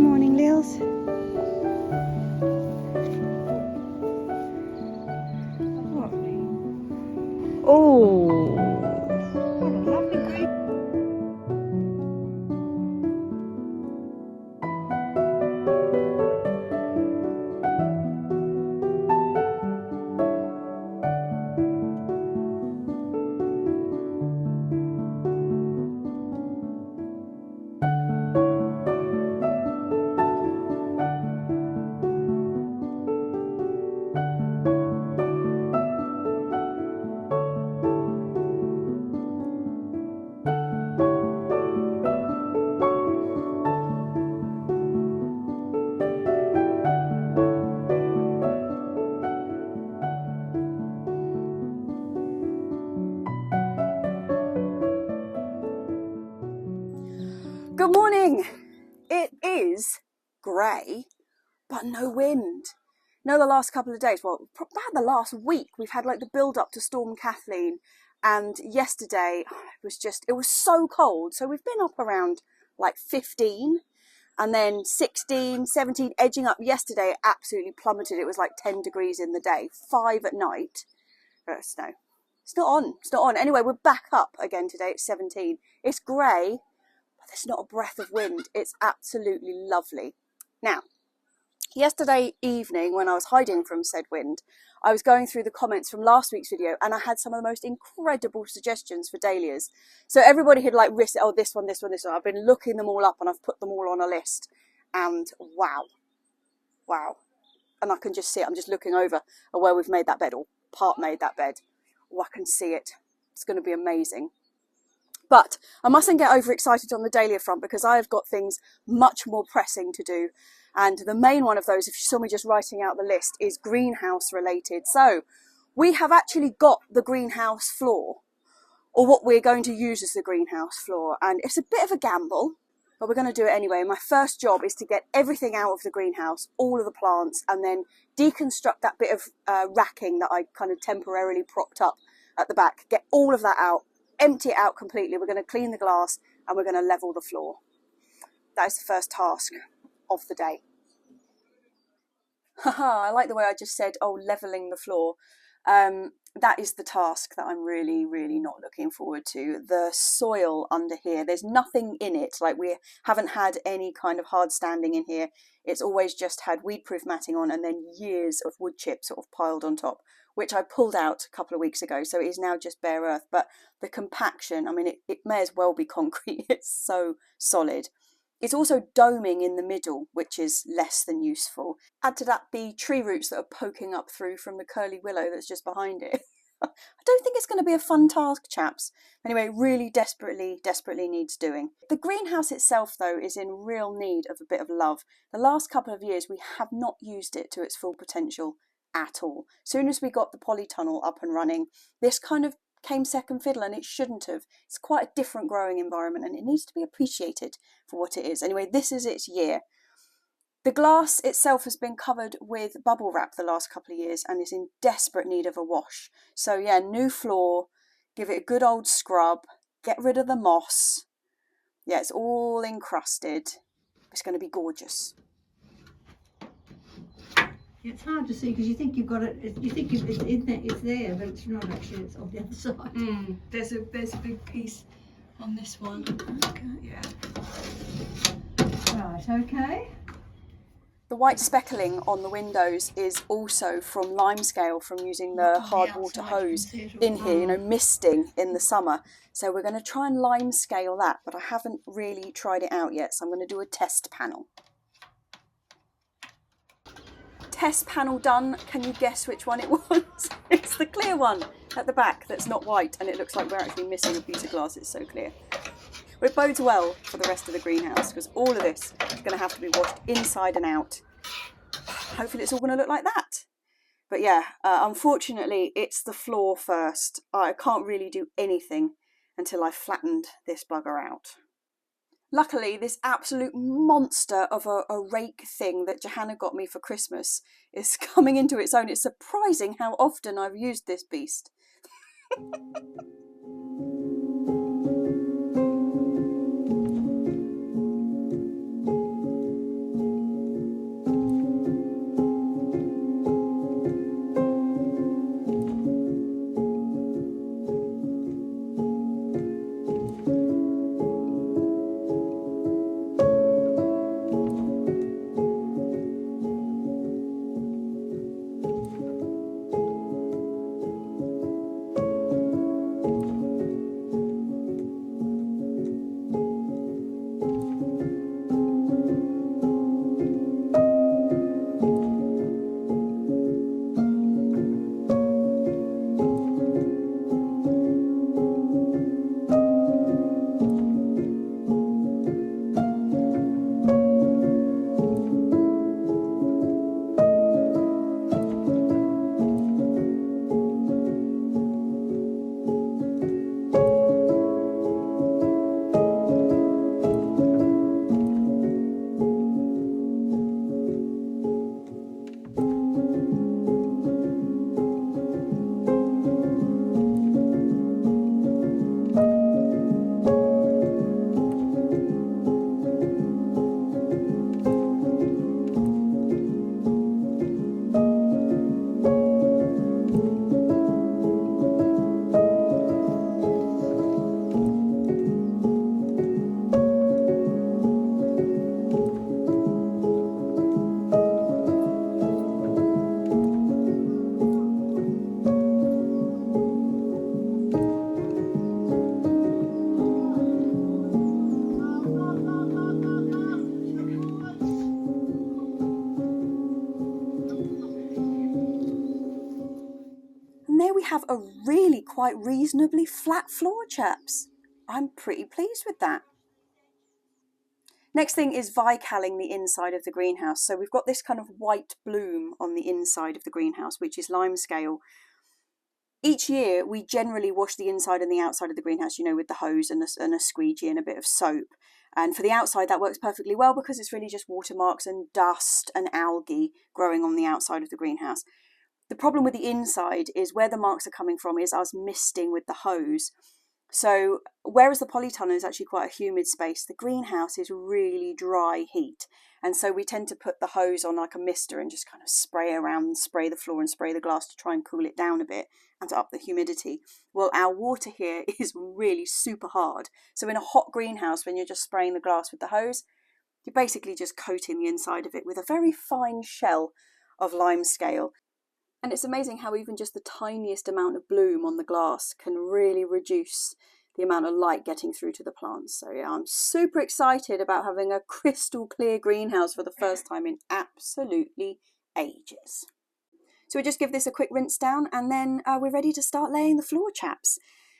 Good morning, Lils. Oh, what a lovely green. Good morning. It is grey, but no wind. No, the last couple of days, well, about the last week, we've had like the build up to Storm Kathleen, and yesterday it was so cold. So we've been up around like 15 and then 16, 17, edging up. Yesterday absolutely plummeted. It was like 10 degrees in the day, 5 at night. Snow. It's not on. It's not on. Anyway, we're back up again today. It's 17. It's grey. There's not a breath of wind. It's absolutely lovely. Now, yesterday evening when I was hiding from said wind, I was going through the comments from last week's video and I had some of the most incredible suggestions for dahlias. So everybody had like written, oh, this one, this one, this one. I've been looking them all up and I've put them all on a list. And wow. And I can just see it. I'm just looking over at where we've made that bed, or part made that bed. Oh, I can see it. It's going to be amazing. But I mustn't get overexcited on the dahlia front because I have got things much more pressing to do. And the main one of those, if you saw me just writing out the list, is greenhouse related. So we have actually got the greenhouse floor, or what we're going to use as the greenhouse floor. And it's a bit of a gamble, but we're going to do it anyway. My first job is to get everything out of the greenhouse, all of the plants, and then deconstruct that bit of racking that I kind of temporarily propped up at the back. Get all of that out. Empty it out completely. We're going to clean the glass and we're going to level the floor. That is the first task of the day. Haha, I like the way I just said, oh, leveling the floor. That is the task that I'm really, really not looking forward to. The soil under here, there's nothing in it. Like, we haven't had any kind of hard standing in here. It's always just had weed-proof matting on and then years of wood chips sort of piled on top, which I pulled out a couple of weeks ago. So it is now just bare earth. But the compaction, I mean, it may as well be concrete. It's so solid. It's also doming in the middle, which is less than useful. Add to that the tree roots that are poking up through from the curly willow that's just behind it. I don't think it's going to be a fun task, chaps. Anyway, really desperately needs doing. The greenhouse itself, though, is in real need of a bit of love. The last couple of years, we have not used it to its full potential at all. Soon as we got the polytunnel up and running, this kind of came second fiddle, and it shouldn't have. It's quite a different growing environment and it needs to be appreciated for what it is. Anyway, this is its year. The glass itself has been covered with bubble wrap the last couple of years and is in desperate need of a wash. So yeah, new floor, give it a good old scrub, get rid of the moss. Yeah, it's all encrusted. It's going to be gorgeous. It's hard to see because you think you've got it. You think it's there, but it's not actually. It's on the other side. There's a big piece on this one. Okay, yeah. Right. Okay. The white speckling on the windows is also from limescale, from using the hard water hose in here, you know, misting in the summer. So we're going to try and limescale that, but I haven't really tried it out yet. So I'm going to do a test panel. Test panel done. Can you guess which one it was? It's the clear one at the back that's not white, and it looks like we're actually missing a piece of glass. It's so clear. It bodes well for the rest of the greenhouse because all of this is going to have to be washed inside and out. Hopefully it's all going to look like that. But yeah, unfortunately it's the floor first. I can't really do anything until I've flattened this bugger out. Luckily, this absolute monster of a rake thing that Johanna got me for Christmas is coming into its own. It's surprising how often I've used this beast. have a really quite reasonably flat floor, chaps. I'm pretty pleased with that. Next thing is vicaling the inside of the greenhouse. So we've got this kind of white bloom on the inside of the greenhouse, which is limescale. Each year, we generally wash the inside and the outside of the greenhouse, you know, with the hose and a squeegee and a bit of soap. And for the outside, that works perfectly well because it's really just watermarks and dust and algae growing on the outside of the greenhouse. The problem with the inside is where the marks are coming from is us misting with the hose. So whereas the polytunnel is actually quite a humid space, the greenhouse is really dry heat. And so we tend to put the hose on like a mister and just kind of spray around and spray the floor and spray the glass to try and cool it down a bit and to up the humidity. Well, our water here is really super hard. So in a hot greenhouse, when you're just spraying the glass with the hose, you're basically just coating the inside of it with a very fine shell of limescale. And it's amazing how even just the tiniest amount of bloom on the glass can really reduce the amount of light getting through to the plants. So yeah, I'm super excited about having a crystal clear greenhouse for the first time in absolutely ages. So we just give this a quick rinse down and then we're ready to start laying the floor, chaps.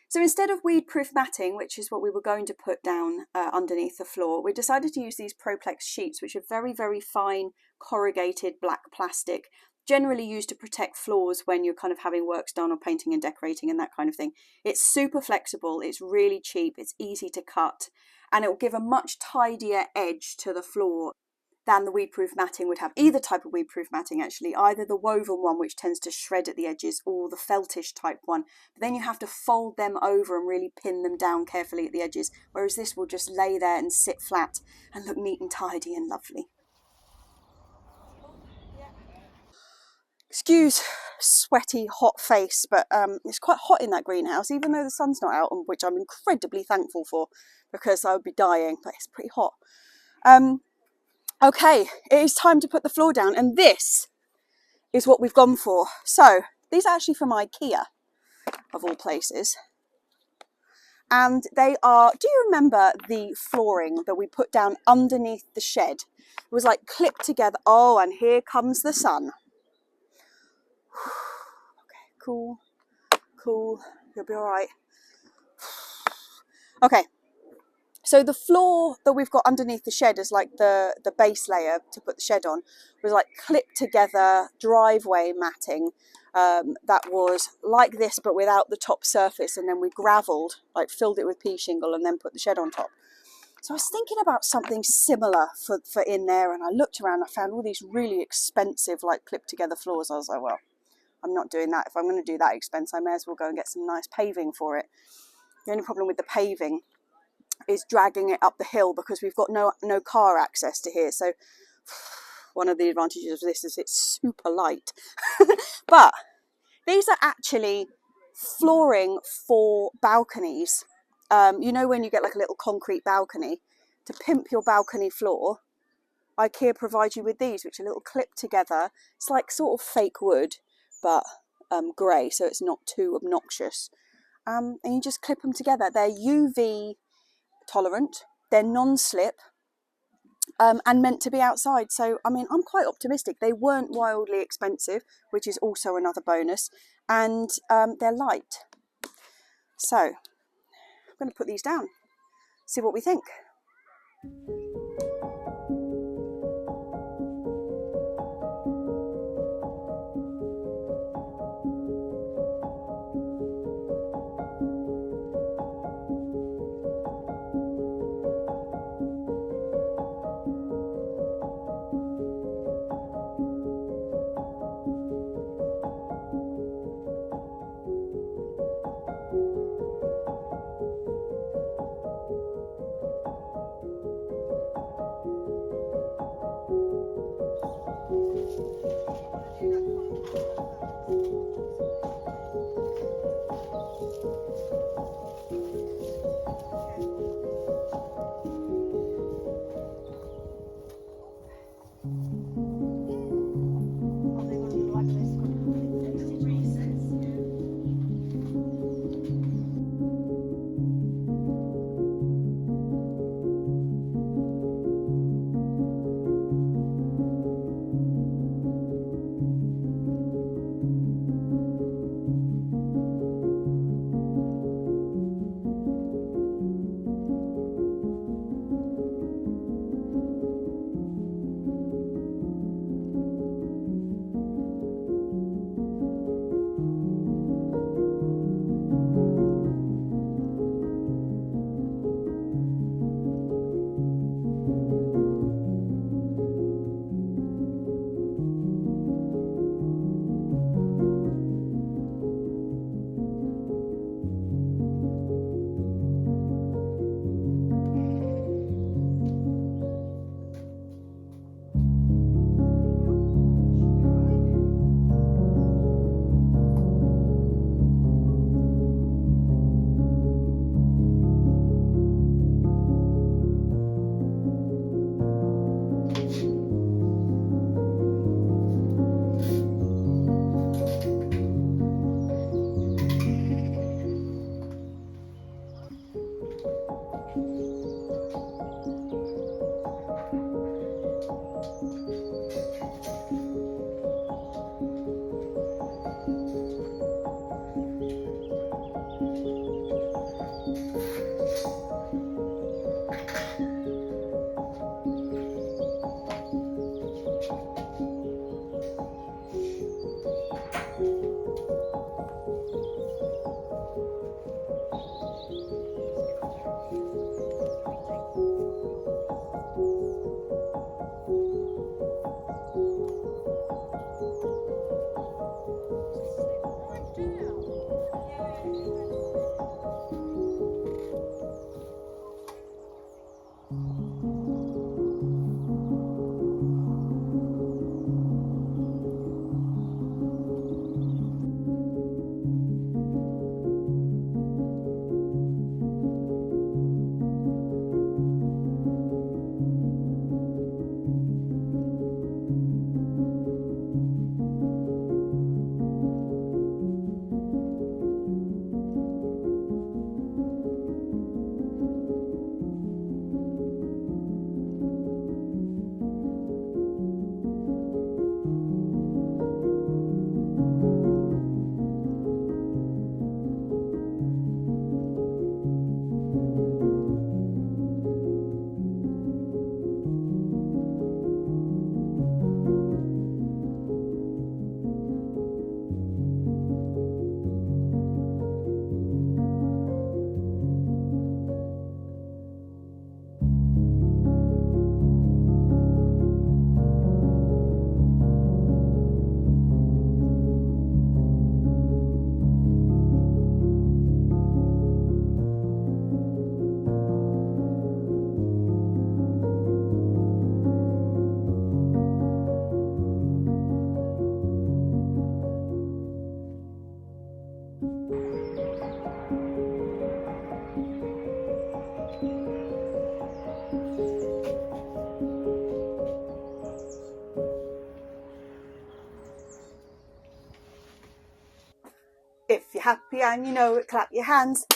So instead of weed-proof matting, which is what we were going to put down underneath the floor, we decided to use these Proplex sheets, which are very, very fine corrugated black plastic, generally used to protect floors when you're kind of having works done or painting and decorating and that kind of thing. It's super flexible, it's really cheap, it's easy to cut, and it will give a much tidier edge to the floor than the weed-proof matting would have. Either type of weed-proof matting actually, either the woven one which tends to shred at the edges or the feltish type one, but then you have to fold them over and really pin them down carefully at the edges, whereas this will just lay there and sit flat and look neat and tidy and lovely. Excuse sweaty hot face, but it's quite hot in that greenhouse even though the sun's not out, which I'm incredibly thankful for because I would be dying, but it's pretty hot. Okay, it is time to put the floor down, and this is what we've gone for. So these are actually from IKEA, of all places, and they are, do you remember the flooring that we put down underneath the shed? It was like clipped together. Oh, and here comes the sun. Okay, cool, you'll be all right. Okay, so the floor that we've got underneath the shed is like the base layer to put the shed on, was like clipped together driveway matting that was like this but without the top surface, and then we gravelled, like filled it with pea shingle and then put the shed on top. So I was thinking about something similar for in there, and I looked around, I found all these really expensive like clipped together floors. I was like, well, I'm not doing that. If I'm going to do that expense, I may as well go and get some nice paving for it. The only problem with the paving is dragging it up the hill because we've got no car access to here. So one of the advantages of this is it's super light. But these are actually flooring for balconies. You know when you get like a little concrete balcony, to pimp your balcony floor, IKEA provides you with these, which are little clipped together. It's like sort of fake wood, but grey, so it's not too obnoxious. And you just clip them together. They're UV tolerant, they're non-slip, and meant to be outside. So, I mean, I'm quite optimistic. They weren't wildly expensive, which is also another bonus, and they're light. So, I'm going to put these down, see what we think. happy and you know it, clap your hands.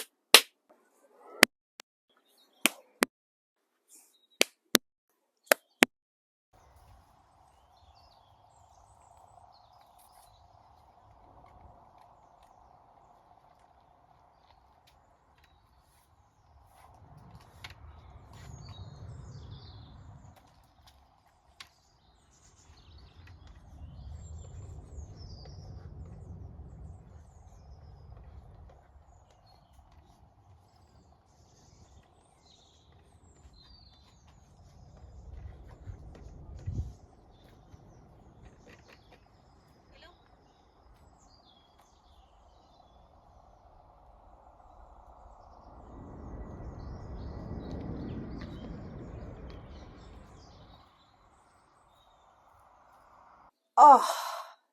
Oh,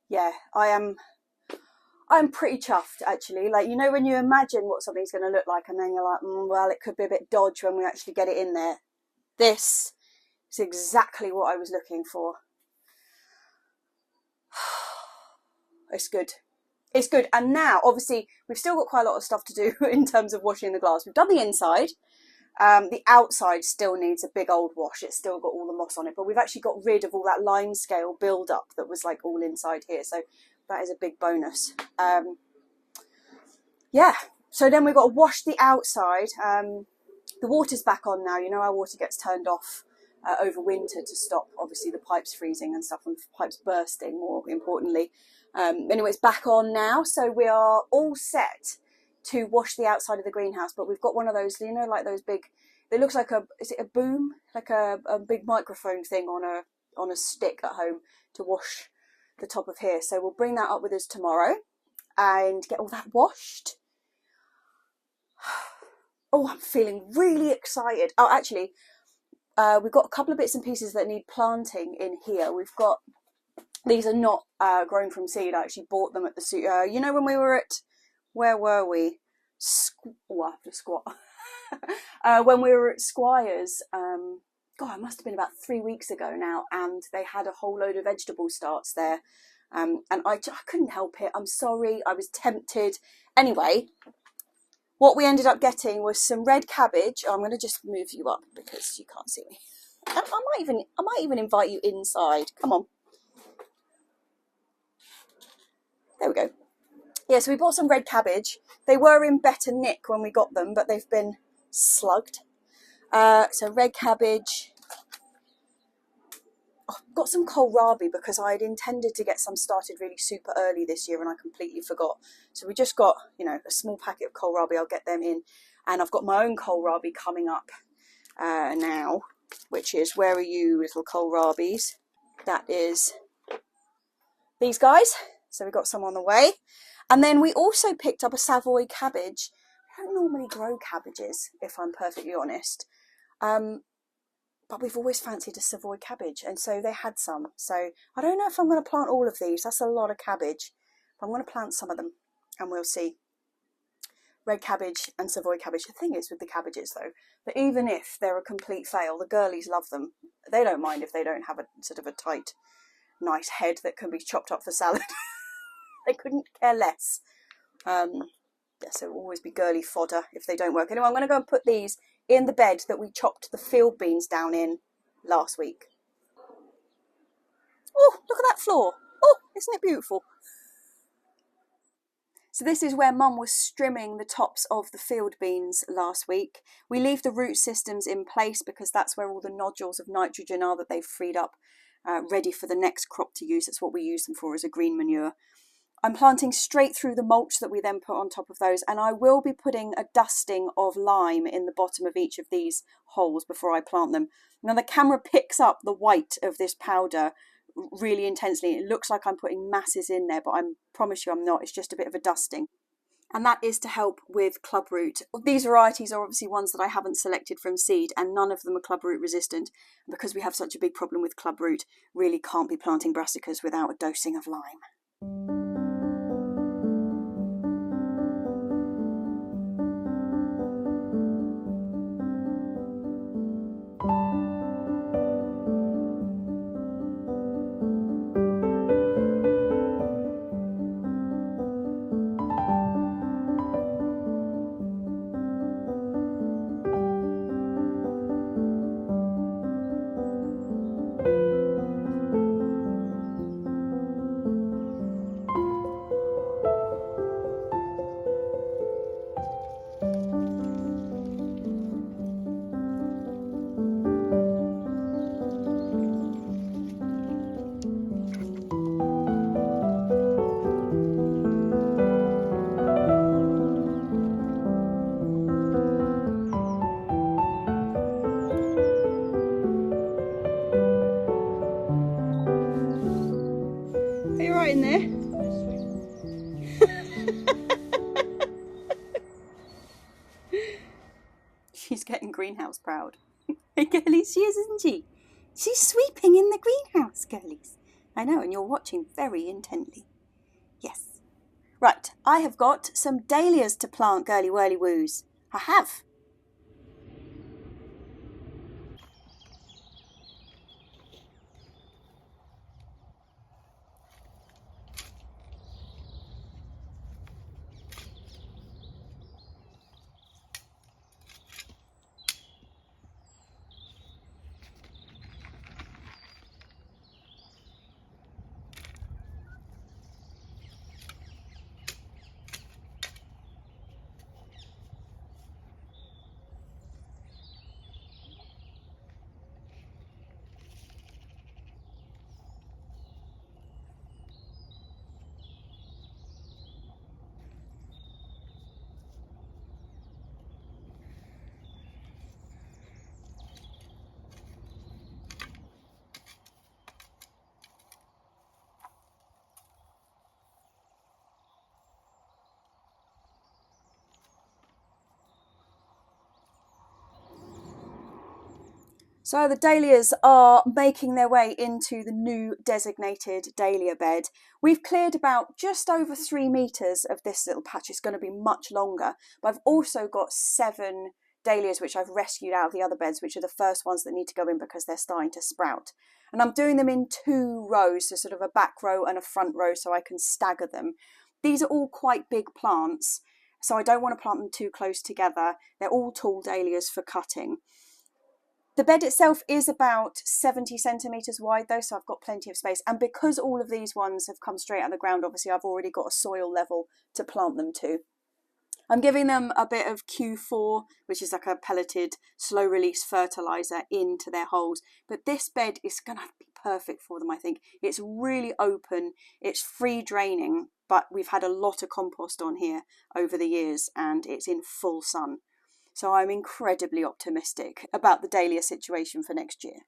yeah, I'm pretty chuffed actually. Like, you know, when you imagine what something's going to look like and then you're like, well, it could be a bit dodgy when we actually get it in there. This is exactly what I was looking for. It's good. It's good. And now, obviously, we've still got quite a lot of stuff to do in terms of washing the glass. We've done the inside. The outside still needs a big old wash. It's still got all the moss on it, but we've actually got rid of all that lime scale build-up that was like all inside here. So that is a big bonus. Yeah, so then we've got to wash the outside. The water's back on now. You know, our water gets turned off over winter to stop, obviously, the pipes freezing and stuff, and pipes bursting, more importantly. Anyway, it's back on now, so we are all set to wash the outside of the greenhouse, but we've got one of those, you know, like those big, it looks like is it a boom? Like a big microphone thing on a stick at home to wash the top of here. So we'll bring that up with us tomorrow and get all that washed. Oh, I'm feeling really excited. Oh, actually, we've got a couple of bits and pieces that need planting in here. We've got, these are not grown from seed. I actually bought them at the, you know, when we were at, where were we? Oh, I have to squat. When we were at Squire's, God, it must have been about 3 weeks ago now, and they had a whole load of vegetable starts there. And I couldn't help it. I'm sorry, I was tempted. Anyway, what we ended up getting was some red cabbage. Oh, I'm going to just move you up because you can't see me. I might even invite you inside. Come on. There we go. Yeah, so we bought some red cabbage. They were in better nick when we got them, but they've been slugged. So red cabbage. Oh, got some kohlrabi because I had intended to get some started really super early this year and I completely forgot. So we just got, you know, a small packet of kohlrabi. I'll get them in. And I've got my own kohlrabi coming up now, which is, where are you, little kohlrabis? That is these guys. So we got some on the way. And then we also picked up a Savoy cabbage. I don't normally grow cabbages, if I'm perfectly honest. But we've always fancied a Savoy cabbage, and so they had some. So I don't know if I'm going to plant all of these. That's a lot of cabbage. But I'm going to plant some of them, and we'll see. Red cabbage and Savoy cabbage. The thing is with the cabbages, though, that even if they're a complete fail, the girlies love them. They don't mind if they don't have a sort of a tight, nice head that can be chopped up for salad. They couldn't care less. Yeah, so it'll always be girly fodder if they don't work. Anyway, I'm going to go and put these in the bed that we chopped the field beans down in last week. Oh, look at that floor. Oh, isn't it beautiful? So this is where Mum was strimming the tops of the field beans last week. We leave the root systems in place because that's where all the nodules of nitrogen are that they've freed up, ready for the next crop to use. That's what we use them for, as a green manure. I'm planting straight through the mulch that we then put on top of those, and I will be putting a dusting of lime in the bottom of each of these holes before I plant them. Now the camera picks up the white of this powder really intensely. It looks like I'm putting masses in there, but I promise you I'm not. It's just a bit of a dusting. And that is to help with clubroot. These varieties are obviously ones that I haven't selected from seed, and none of them are clubroot resistant. Because we have such a big problem with clubroot, really can't be planting brassicas without a dosing of lime. Are you right in there? She's getting greenhouse proud. Girlies, she is, isn't she? She's sweeping in the greenhouse, girlies. I know, and you're watching very intently. Yes. Right, I have got some dahlias to plant, girly whirly woos. I have. So the dahlias are making their way into the new designated dahlia bed. We've cleared about just over 3 metres of this little patch. It's going to be much longer, but I've also got 7 dahlias which I've rescued out of the other beds, which are the first ones that need to go in because they're starting to sprout. And I'm doing them in 2 rows, so sort of a back row and a front row, so I can stagger them. These are all quite big plants, so I don't want to plant them too close together. They're all tall dahlias for cutting. The bed itself is about 70 centimetres wide though, so I've got plenty of space. And because all of these ones have come straight out of the ground, obviously I've already got a soil level to plant them to. I'm giving them a bit of Q4, which is like a pelleted slow release fertiliser into their holes. But this bed is going to be perfect for them, I think. It's really open, it's free draining, but we've had a lot of compost on here over the years and it's in full sun. So I'm incredibly optimistic about the dahlia situation for next year.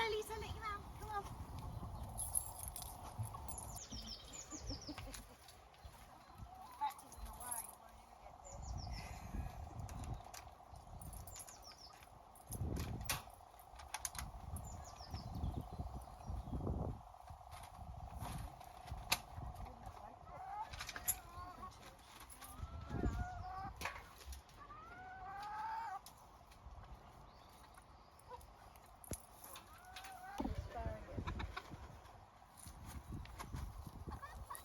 Lisa, let you out. Come on.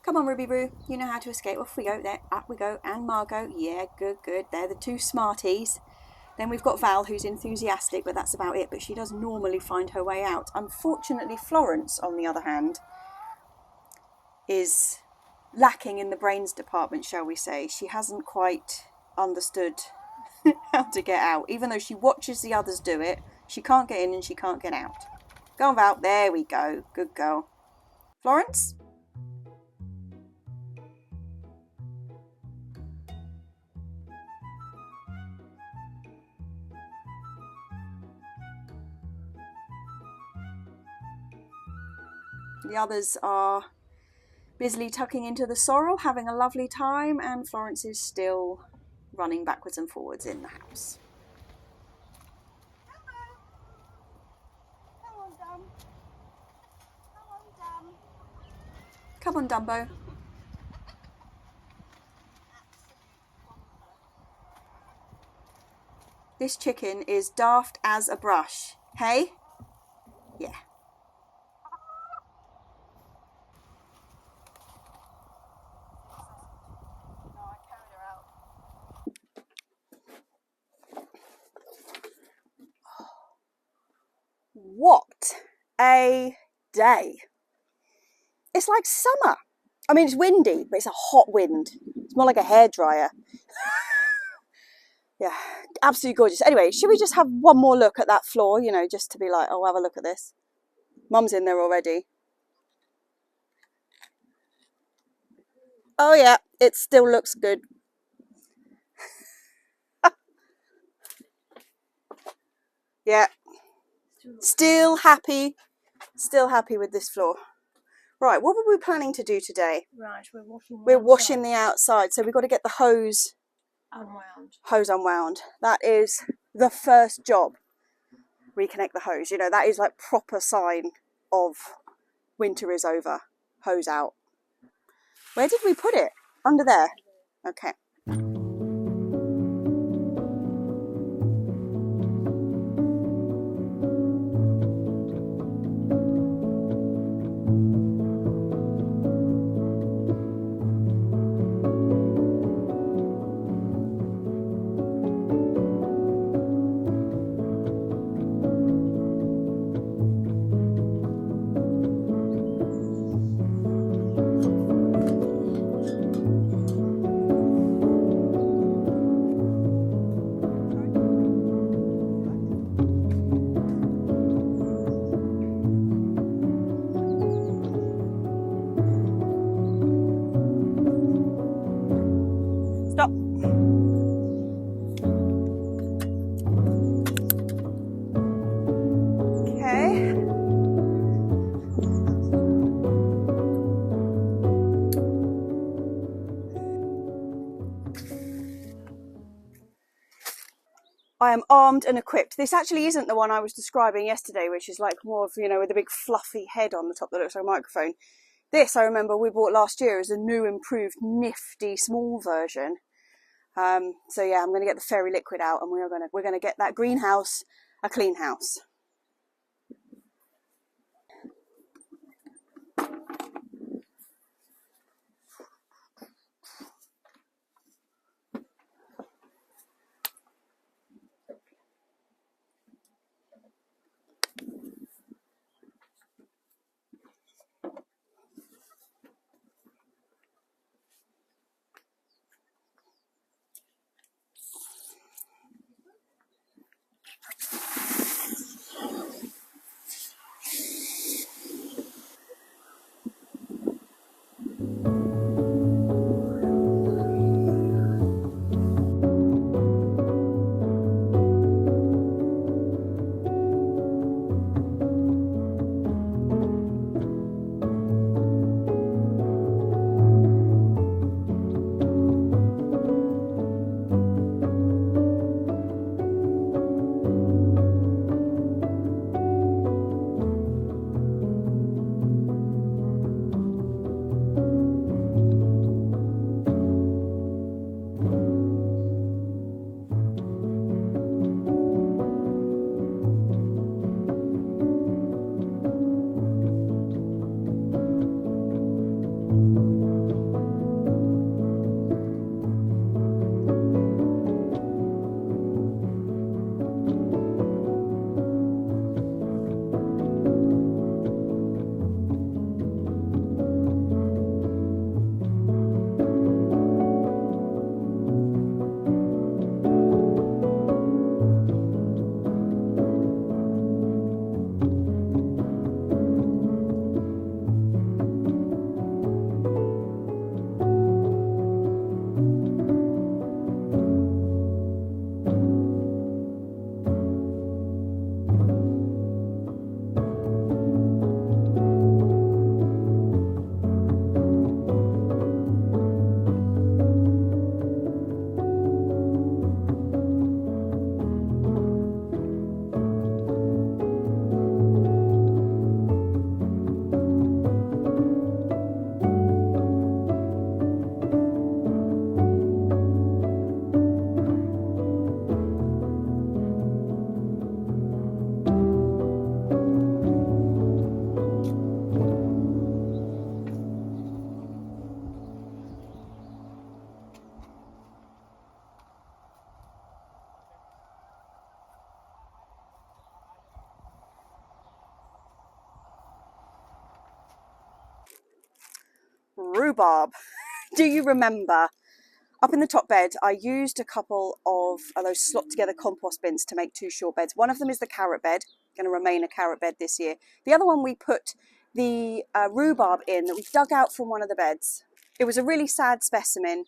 Come on, Ruby Roo, you know how to escape. Off we go, there, up we go, and Margot, yeah, good, good. They're the two smarties. Then we've got Val, who's enthusiastic, but that's about it. But she does normally find her way out. Unfortunately, Florence, on the other hand, is lacking in the brains department, shall we say. She hasn't quite understood how to get out. Even though she watches the others do it, she can't get in and she can't get out. Go on, Val. There we go. Good girl. Florence? The others are busily tucking into the sorrel, having a lovely time, and Florence is still running backwards and forwards in the house. Come on, Dum. Come on, Dum. Come on, Dumbo. This chicken is daft as a brush. Hey? Yeah. What a day. It's like summer. I mean, it's windy, but it's a hot wind. It's more like a hairdryer. Yeah, absolutely gorgeous. Anyway, should we just have one more look at that floor, you know, just to be like, oh, have a look at this. Mum's in there already. Oh yeah, it still looks good. Yeah, still happy with this floor. Right, what were we planning to do today? Right, we're washing. We're washing the outside, so we've got to get the hose unwound. That is the first job. Reconnect the hose. You know, that is like proper sign of winter is over. Hose out. Where did we put it? Under there. Okay. Stop. Okay. I am armed and equipped. This actually isn't the one I was describing yesterday, which is like more of, you know, with a big fluffy head on the top that looks like a microphone. This, I remember, we bought last year as a new, improved, nifty, small version. So yeah, I'm going to get the fairy liquid out, and we're going to get that greenhouse a clean house. rhubarb. Do you remember? Up in the top bed, I used a couple of those slot together compost bins to make 2 short beds. One of them is the carrot bed, going to remain a carrot bed this year. The other one we put the rhubarb in that we dug out from one of the beds. It was a really sad specimen.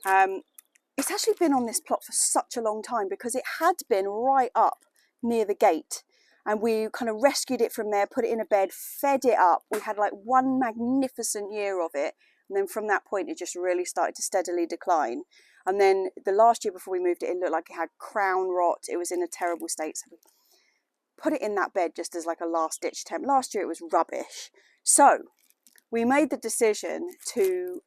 It's actually been on this plot for such a long time because it had been right up near the gate. And we kind of rescued it from there, put it in a bed, fed it up. We had like one magnificent year of it. And then from that point, it just really started to steadily decline. And then the last year before we moved it, it looked like it had crown rot. It was in a terrible state. So we put it in that bed just as like a last ditch attempt. Last year it was rubbish. So we made the decision to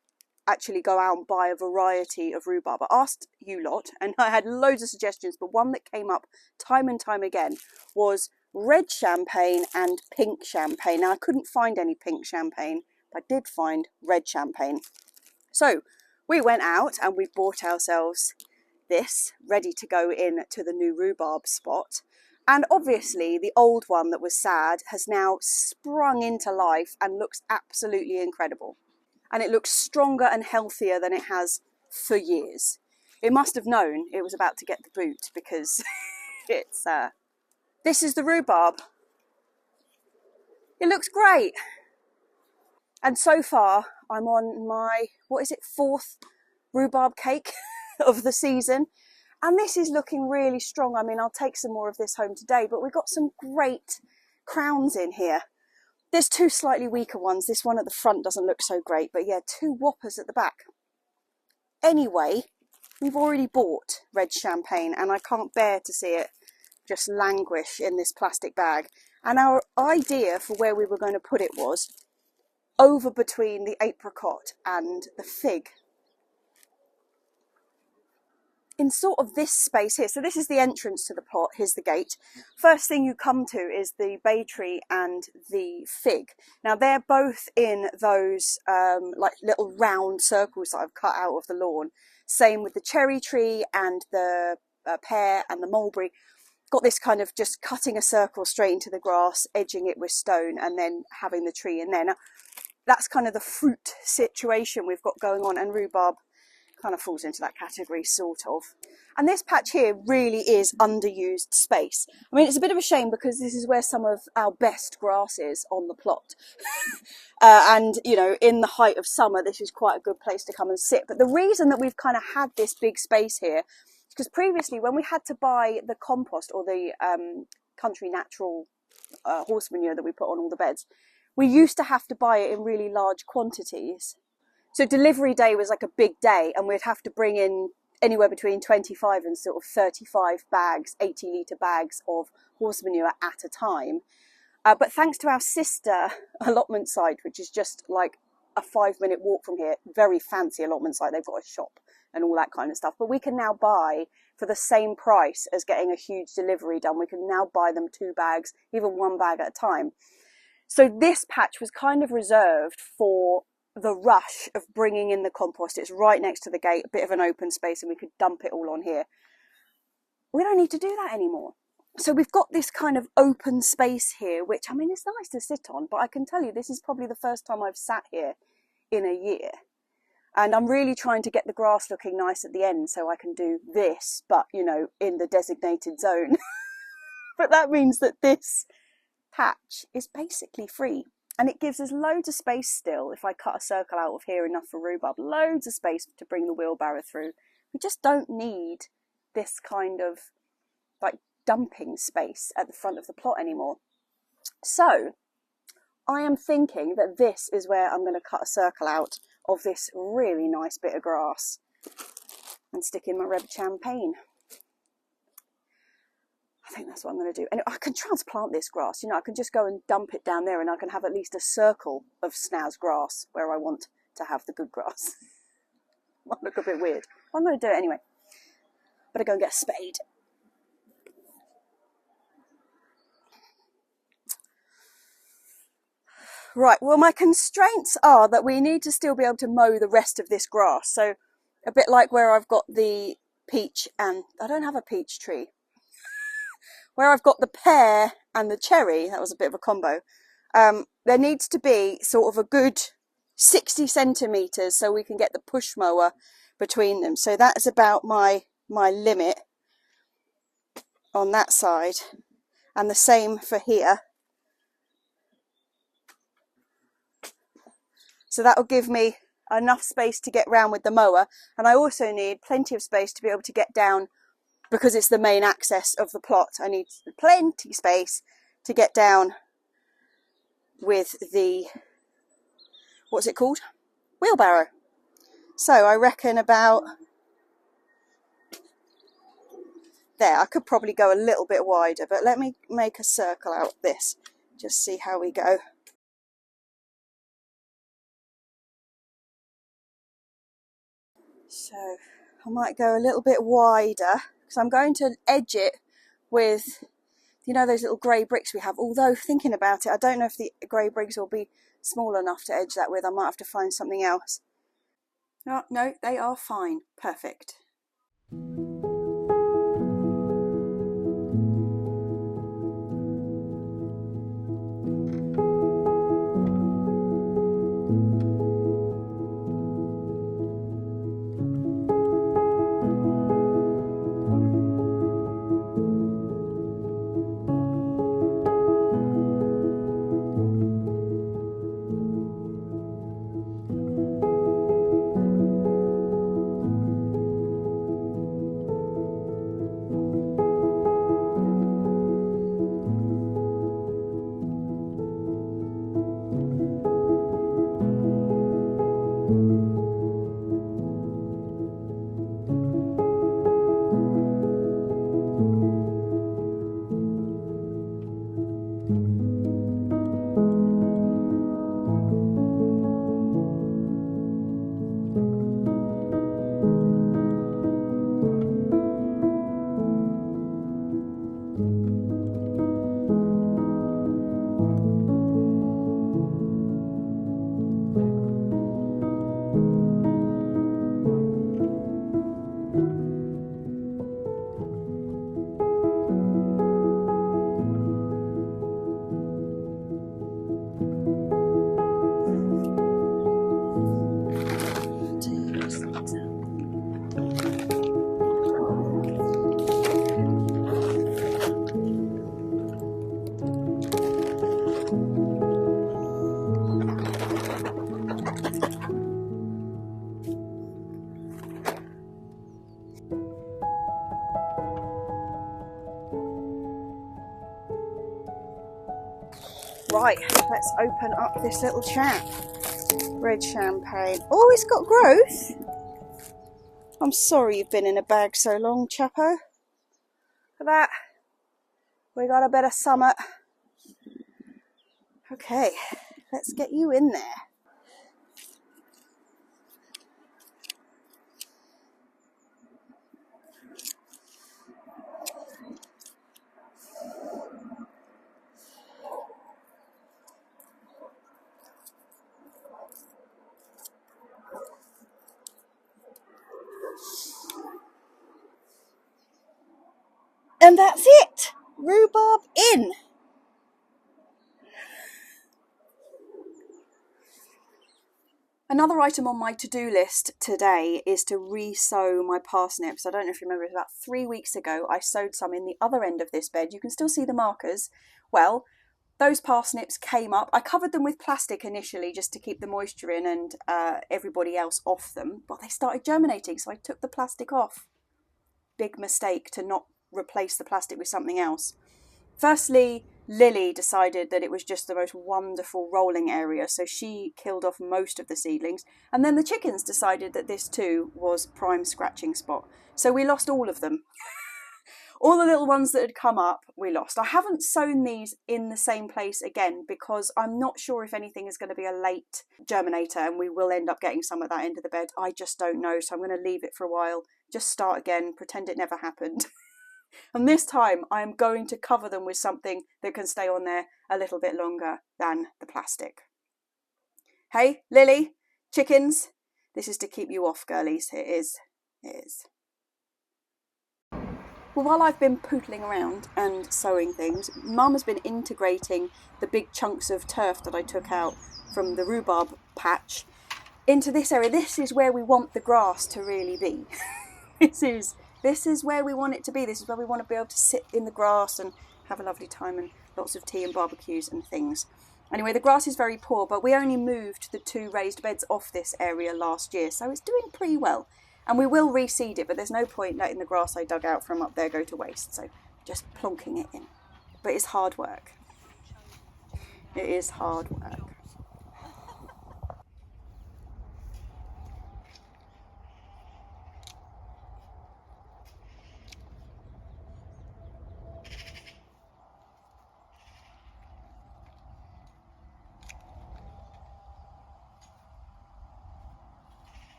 actually go out and buy a variety of rhubarb. I asked you lot and I had loads of suggestions, but one that came up time and time again was red champagne and pink champagne. Now I couldn't find any pink champagne. I did find red champagne. So we went out and we bought ourselves this ready to go in to the new rhubarb spot. And obviously the old one that was sad has now sprung into life and looks absolutely incredible. And it looks stronger and healthier than it has for years. It must have known it was about to get the boot because it's, this is the rhubarb. It looks great. And so far, I'm on my, 4th rhubarb cake of the season. And this is looking really strong. I mean, I'll take some more of this home today, but we've got some great crowns in here. There's 2 slightly weaker ones. This one at the front doesn't look so great, but yeah, 2 whoppers at the back. Anyway, we've already bought red champagne and I can't bear to see it just languish in this plastic bag. And our idea for where we were going to put it was over between the apricot and the fig. In sort of this space here. So this is the entrance to the plot. Here's the gate. First thing you come to is the bay tree and the fig. Now they're both in those like little round circles that I've cut out of the lawn. Same with the cherry tree and the pear and the mulberry. Got this kind of just cutting a circle straight into the grass, edging it with stone and then having the tree in there. Now that's kind of the fruit situation we've got going on, and rhubarb kind of falls into that category, sort of. And this patch here really is underused space. I mean, it's a bit of a shame because this is where some of our best grass is on the plot. And, you know, in the height of summer, this is quite a good place to come and sit. But the reason that we've kind of had this big space here is because previously when we had to buy the compost or the country natural horse manure that we put on all the beds, we used to have to buy it in really large quantities. So delivery day was like a big day and we'd have to bring in anywhere between 25 and sort of 35 bags, 80-litre bags of horse manure at a time. But thanks to our sister allotment site, which is just like a 5-minute walk from here, very fancy allotment site, they've got a shop and all that kind of stuff. But we can now buy for the same price as getting a huge delivery done. We can now buy them 2 bags, even 1 bag at a time. So this patch was kind of reserved for the rush of bringing in the compost. It's right next to the gate, a bit of an open space, and we could dump it all on here. We don't need to do that anymore. So we've got this kind of open space here, which, I mean, it's nice to sit on, but I can tell you this is probably the first time I've sat here in a year. And I'm really trying to get the grass looking nice at the end so I can do this, but, you know, in the designated zone. But that means that this patch is basically free. And it gives us loads of space still, if I cut a circle out of here enough for rhubarb, loads of space to bring the wheelbarrow through. We just don't need this kind of like dumping space at the front of the plot anymore. So I am thinking that this is where I'm going to cut a circle out of this really nice bit of grass and stick in my red champagne. I think that's what I'm going to do. And I can transplant this grass, you know, I can just go and dump it down there and I can have at least a circle of snaz grass where I want to have the good grass. Might look a bit weird. I'm going to do it anyway. Better go and get a spade. Right, well, my constraints are that we need to still be able to mow the rest of this grass. So a bit like where I've got the peach and I don't have a peach tree. Where I've got the pear and the cherry, that was a bit of a combo, there needs to be sort of a good 60 centimetres so we can get the push mower between them. So that's about my limit on that side, and the same for here. So that will give me enough space to get round with the mower, and I also need plenty of space to be able to get down, because it's the main access of the plot. I need plenty space to get down with the, what's it called? Wheelbarrow. So I reckon about there. I could probably go a little bit wider, but let me make a circle out of this, just see how we go. So I might go a little bit wider, because I'm going to edge it with, you know, those little grey bricks we have. Although, thinking about it, I don't know if the grey bricks will be small enough to edge that with. I might have to find something else. Oh, no, they are fine. Perfect. Right, let's open up this little chap. Red champagne. Oh, it's got growth. I'm sorry you've been in a bag so long, Chapo. For that, we got a bit of summit. Okay, let's get you in there. And that's it. Rhubarb in. Another item on my to-do list today is to re-sow my parsnips. I don't know if you remember, it was about 3 weeks ago I sowed some in the other end of this bed. You can still see the markers. Well, those parsnips came up. I covered them with plastic initially just to keep the moisture in and everybody else off them, but they started germinating, so I took the plastic off. Big mistake to not replace the plastic with something else. Firstly, Lily decided that it was just the most wonderful rolling area, so she killed off most of the seedlings. And then the chickens decided that this too was prime scratching spot. So we lost all of them. All the little ones that had come up, we lost. I haven't sown these in the same place again because I'm not sure if anything is going to be a late germinator and we will end up getting some at that end of the bed. I just don't know, so I'm going to leave it for a while, just start again, pretend it never happened. And this time I am going to cover them with something that can stay on there a little bit longer than the plastic. Hey, Lily, chickens, this is to keep you off, girlies. It is. It is. Well, while I've been pootling around and sowing things, Mum has been integrating the big chunks of turf that I took out from the rhubarb patch into this area. This is where we want the grass to really be. This is where we want it to be. This is where we want to be able to sit in the grass and have a lovely time and lots of tea and barbecues and things. Anyway, the grass is very poor, but we only moved the 2 raised beds off this area last year, so it's doing pretty well. And we will reseed it, but there's no point letting the grass I dug out from up there go to waste, so just plonking it in. But it's hard work. It is hard work.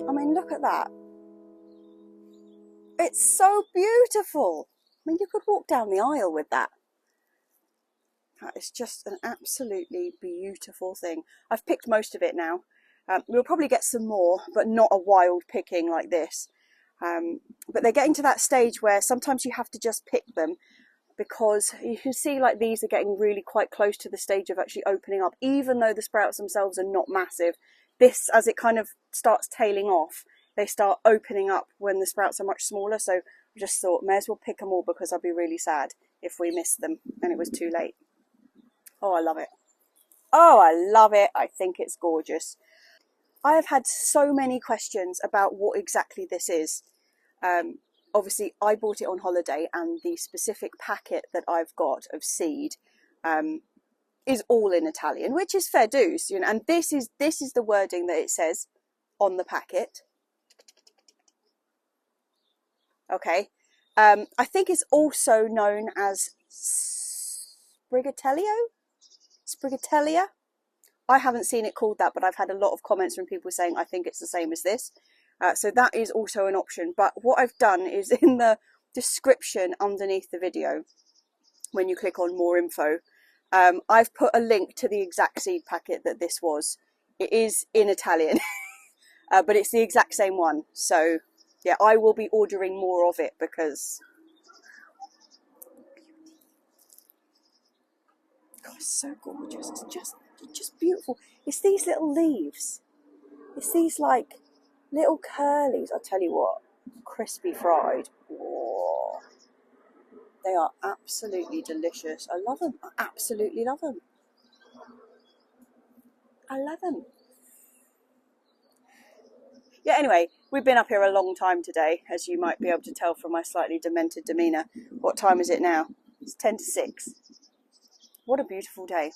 I mean, look at that. It's so beautiful. I mean, you could walk down the aisle with that. That is just an absolutely beautiful thing. I've picked most of it now. We'll probably get some more, but not a wild picking like this. But they're getting to that stage where sometimes you have to just pick them, because you can see like these are getting really quite close to the stage of actually opening up, even though the sprouts themselves are not massive. This, as it kind of starts tailing off, they start opening up when the sprouts are much smaller. So I just thought, may as well pick them all, because I'd be really sad if we missed them and it was too late. Oh, I love it. Oh, I love it. I think it's gorgeous. I have had so many questions about what exactly this is. Obviously, I bought it on holiday, and the specific packet that I've got of seed is all in Italian, which is fair dues, you know. And this is the wording that it says on the packet. Okay, I think it's also known as Sbrigatellia. I haven't seen it called that, but I've had a lot of comments from people saying I think it's the same as this. So that is also an option. But what I've done is, in the description underneath the video, when you click on more info, I've put a link to the exact seed packet that this was. It is in Italian, but it's the exact same one. So yeah, I will be ordering more of it, because God, it's so gorgeous. It's just beautiful. It's these little leaves. It's these like little curlies. I'll tell you what, crispy fried. Whoa. They are absolutely delicious. I love them. I absolutely love them. I love them. Yeah, anyway, we've been up here a long time today, as you might be able to tell from my slightly demented demeanour. What time is it now? It's 10 to 6. What a beautiful day.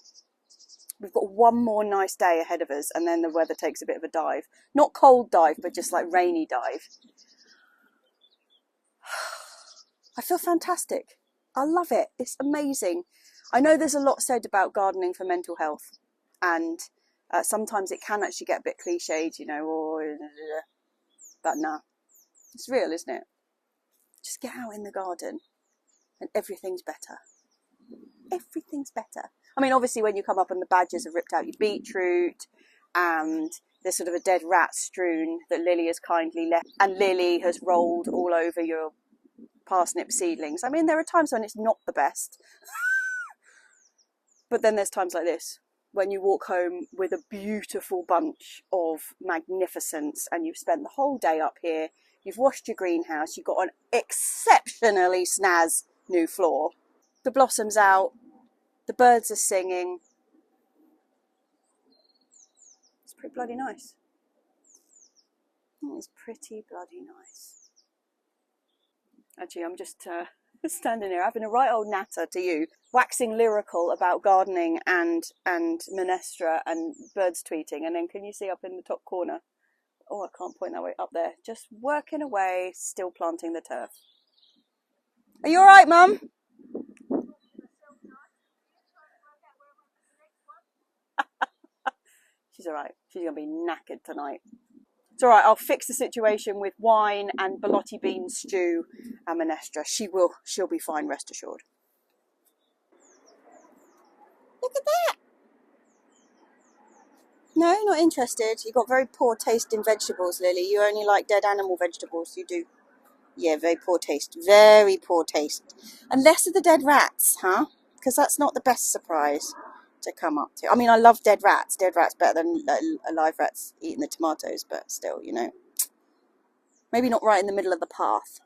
We've got one more nice day ahead of us, and then the weather takes a bit of a dive. Not cold dive, but just like rainy dive. I feel fantastic. I love it. It's amazing. I know there's a lot said about gardening for mental health, and sometimes it can actually get a bit cliched, you know, but nah, it's real, isn't it? Just get out in the garden and everything's better. Everything's better. I mean, obviously when you come up and the badgers have ripped out your beetroot, and there's sort of a dead rat strewn that Lily has kindly left, and Lily has rolled all over your parsnip seedlings. I mean, there are times when it's not the best. But then there's times like this, when you walk home with a beautiful bunch of magnificence and you've spent the whole day up here, you've washed your greenhouse, you've got an exceptionally snaz new floor. The blossom's out, the birds are singing. It's pretty bloody nice. It's pretty bloody nice. Actually, I'm just standing here having a right old natter to you, waxing lyrical about gardening and minestra and birds tweeting, and then can you see up in the top corner? Oh, I can't point that way, up there. Just working away, still planting the turf. Are you all right, Mum? She's all right. She's going to be knackered tonight. It's all right. I'll fix the situation with wine and ballotti bean stew and minestra. She'll be fine, rest assured. Look at that. No, not interested. You've got very poor taste in vegetables, Lily. You only like dead animal vegetables. You do. Yeah, very poor taste. Very poor taste. And less of the dead rats, huh? Because that's not the best surprise to come up to. I mean, I love dead rats. Dead rats better than alive rats eating the tomatoes, but still, you know. Maybe not right in the middle of the path.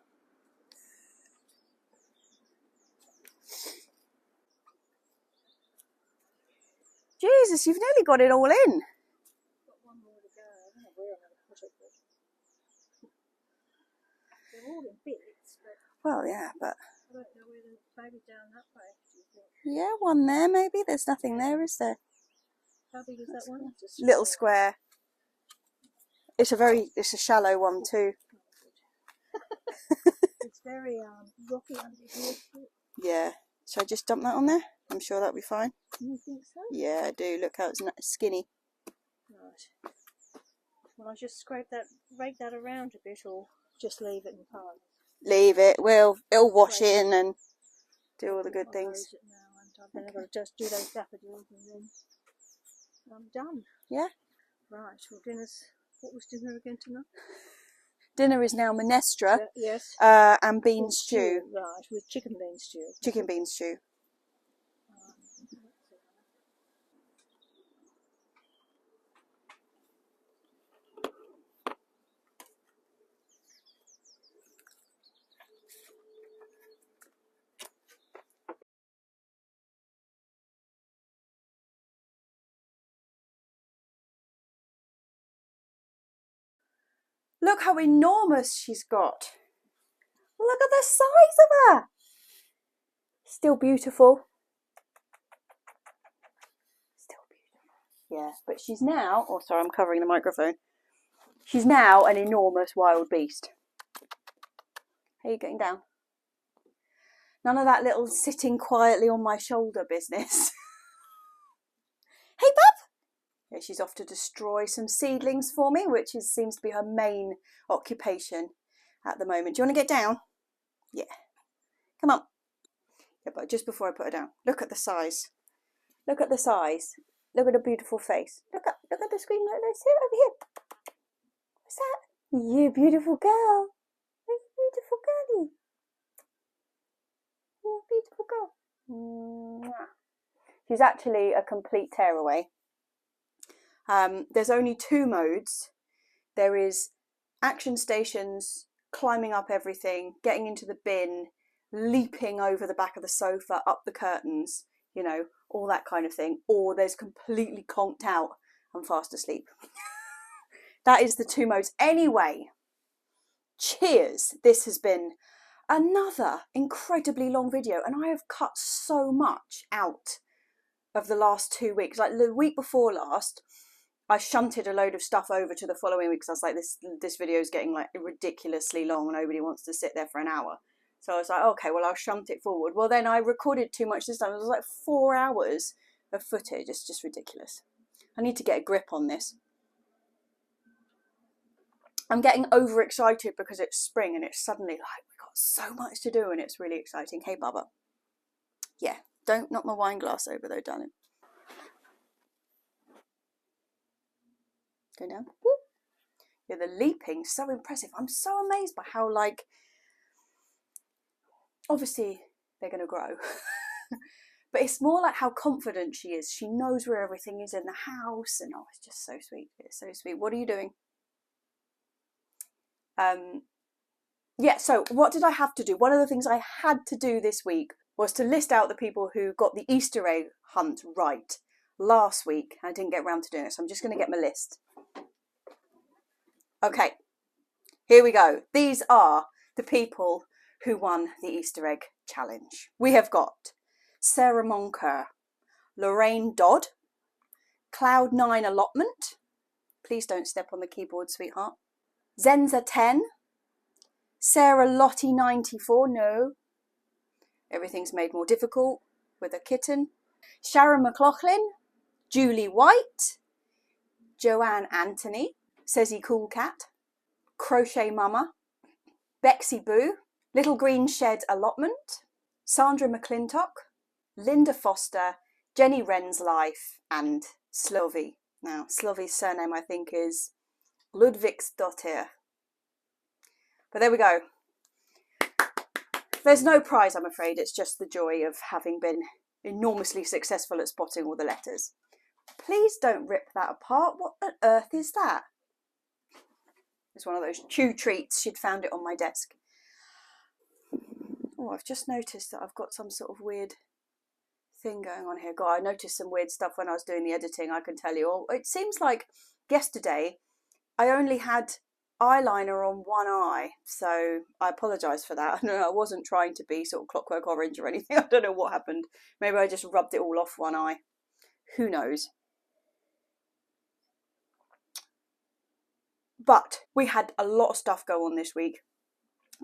Jesus, you've nearly got it all in. They're all in bits, but Well, yeah, but... I don't know whether maybe down that way, do you think? Yeah, one there maybe. There's nothing there, is there? How big is that one? Just Little square. It's a shallow one too. It's very rocky under here. Yeah. Shall I just dump that on there? I'm sure that'll be fine. You think so? Yeah, I do. Look how it's skinny. Right. Well, I'll just rake that around a bit, or just leave it in the pile. Leave it. It'll wash in and do all the good things. It now, and then I've got to just do those daffodils, and then I'm done. Yeah. Right. Well, what was dinner again tonight? Dinner is now minestra. Yes. And bean stew. Right, with chicken bean stew. Chicken bean stew. Look how enormous she's got. Look at the size of her. Still beautiful. Still beautiful. Yeah, but she's now, oh sorry, I'm covering the microphone. She's now an enormous wild beast. How are you getting down? None of that little sitting quietly on my shoulder business. Hey, bub! Yeah, she's off to destroy some seedlings for me, which seems to be her main occupation at the moment. Do you want to get down? Yeah. Come on. Yeah, but just before I put her down, look at the size. Look at the size. Look at her beautiful face. Look at the screen like this. Here, over here. What's that? You beautiful girl. You beautiful girlie. You beautiful girl. She's actually a complete tearaway. There's only two modes. There is action stations, climbing up everything, getting into the bin, leaping over the back of the sofa, up the curtains, you know, all that kind of thing. Or there's completely conked out and fast asleep. That is the two modes. Anyway, cheers. This has been another incredibly long video, and I have cut so much out of the last 2 weeks. Like the week before last, I shunted a load of stuff over to the following week because I was like, this video is getting like ridiculously long and nobody wants to sit there for an hour. So I was like, okay, well, I'll shunt it forward. Well, then I recorded too much this time. It was like 4 hours of footage. It's just ridiculous. I need to get a grip on this. I'm getting overexcited because it's spring and it's suddenly like, we've got so much to do and it's really exciting. Hey, Bubba. Yeah, don't knock my wine glass over though, darling. Go down. Woo. Yeah, the leaping, so impressive. I'm so amazed by how, like, obviously they're going to grow. But it's more like how confident she is. She knows where everything is in the house, and oh, it's just so sweet. It's so sweet. What are you doing? Yeah, so what did I have to do? One of the things I had to do this week was to list out the people who got the Easter egg hunt right last week. I didn't get around to doing it, so I'm just going to get my list. Okay, here we go. These are the people who won the Easter egg challenge. We have got Sarah Monker, Lorraine Dodd, Cloud9 Allotment. Please don't step on the keyboard, sweetheart. Zenza10, Sarah Lottie 94, no. Everything's made more difficult with a kitten. Sharon McLaughlin, Julie White, Joanne Anthony, Sezzy Cool Cat, Crochet Mama, Bexy Boo, Little Green Shed Allotment, Sandra McClintock, Linda Foster, Jenny Wren's Life, and Slovy. Now, Slovy's surname, I think, is Ludvigsdottir. But there we go. There's no prize, I'm afraid. It's just the joy of having been enormously successful at spotting all the letters. Please don't rip that apart. What on earth is that? It's one of those chew treats. She'd found it on my desk. Oh, I've just noticed that I've got some sort of weird thing going on here. God, I noticed some weird stuff when I was doing the editing, I can tell you. Oh, it seems like yesterday I only had eyeliner on one eye, so I apologise for that. I wasn't trying to be sort of Clockwork Orange or anything. I don't know what happened. Maybe I just rubbed it all off one eye. Who knows? But we had a lot of stuff go on this week.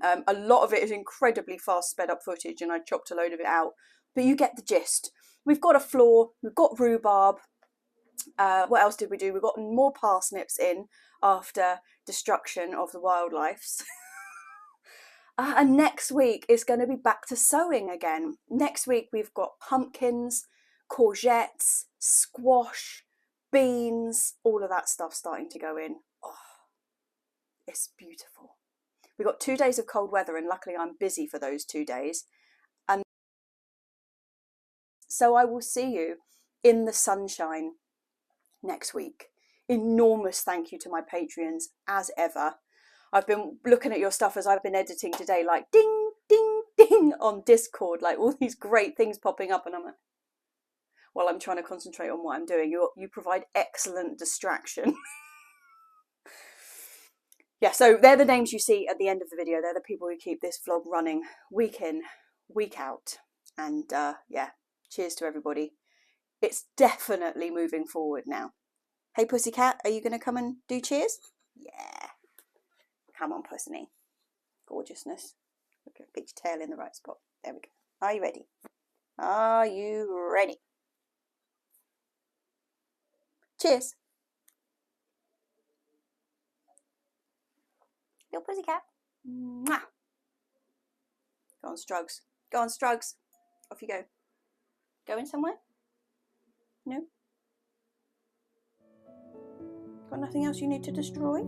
A lot of it is incredibly fast sped up footage, and I chopped a load of it out. But you get the gist. We've got a floor, we've got rhubarb. What else did we do? We got more parsnips in after destruction of the wildlife. And next week is going to be back to sowing again. Next week we've got pumpkins, courgettes, squash, beans, all of that stuff starting to go in. Oh, it's beautiful. We've got 2 days of cold weather, and luckily I'm busy for those 2 days. And so I will see you in the sunshine next week. Enormous thank you to my Patreons as ever. I've been looking at your stuff as I've been editing today, like ding, ding, ding on Discord, like all these great things popping up, and I'm like, well, I'm trying to concentrate on what I'm doing. You provide excellent distraction. Yeah, so they're the names you see at the end of the video. They're the people who keep this vlog running week in, week out. And yeah, cheers to everybody. It's definitely moving forward now. Hey, Pussycat, are you going to come and do cheers? Yeah. Come on, Pussy. Gorgeousness. Okay, put your tail in the right spot. There we go. Are you ready? Are you ready? Cheers. Little Pussycat. Mwah. Go on, Strugs. Go on, Strugs. Off you go. Going somewhere? No? Got nothing else you need to destroy?